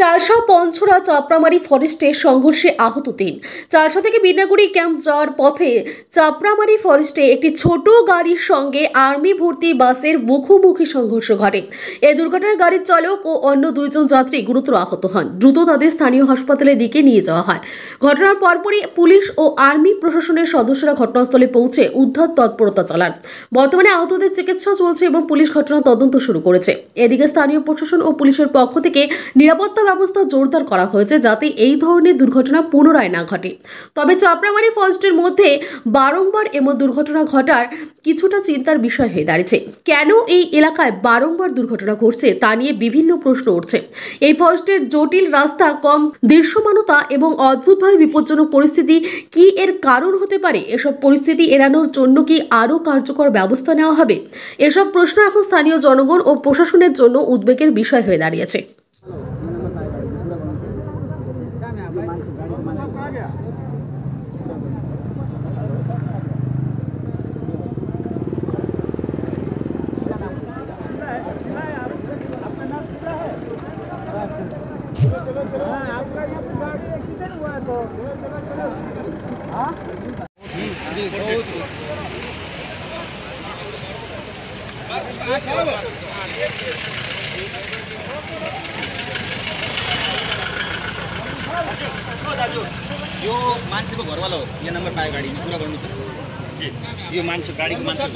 চালসা পঞ্চরা চাপড়ামারি ফরেস্টে সংঘর্ষে আহত ৩। চালসা থেকে বিনাগুড়ি ক্যাম্প যাওয়ার পথে চাপড়ামারি ফরেস্টে একটি ছোট গাড়ির সঙ্গে আর্মি ভর্তি বাসের মুখোমুখি সংঘর্ষ ঘটে। এই দুর্ঘটনায় গাড়ির চালক ও অন্য ২ জন যাত্রী গুরুতর আহত হন। দ্রুত তাদের স্থানীয় হাসপাতালের দিকে নিয়ে যাওয়া হয়। ঘটনার পরপরই পুলিশ ও আর্মি প্রশাসনের সদস্যরা ঘটনাস্থলে পৌঁছে উদ্ধার তৎপরতা চালান। বর্তমানে আহতদের চিকিৎসা চলছে এবং পুলিশ ঘটনার তদন্ত শুরু করেছে। এদিকে স্থানীয় প্রশাসন ও পুলিশের পক্ষ থেকে নিরাপত্তা ব্যবস্থা জোরদার করা হয়েছে যাতে এই ধরনের দুর্ঘটনা পুনরায় না ঘটে। তবে চাপড়ামারি ফরেস্টের মধ্যে বারংবার এমন দুর্ঘটনা ঘটার কিছুটা চিন্তার বিষয় হয়ে দাঁড়িয়েছে। কেন এই এলাকায় বারংবার দুর্ঘটনা ঘটছে তা নিয়ে বিভিন্ন প্রশ্ন উঠছে। এই ফরেস্টের জটিল রাস্তা, কম দৃশ্যমানতা এবং অদ্ভুতভাবে বিপজ্জনক পরিস্থিতি কি এর কারণ হতে পারে? এসব পরিস্থিতি এড়ানোর জন্য কি আরও কার্যকর ব্যবস্থা নেওয়া হবে? এসব প্রশ্ন এখন স্থানীয় জনগণ ও প্রশাসনের জন্য উদ্বেগের বিষয় হয়ে দাঁড়িয়েছে। यो मान्छेको घरवाला हो। यहाँ नम्बर पायो गाडी कुरा गर्नु छ। यो मान्छे गाडीको मान्छे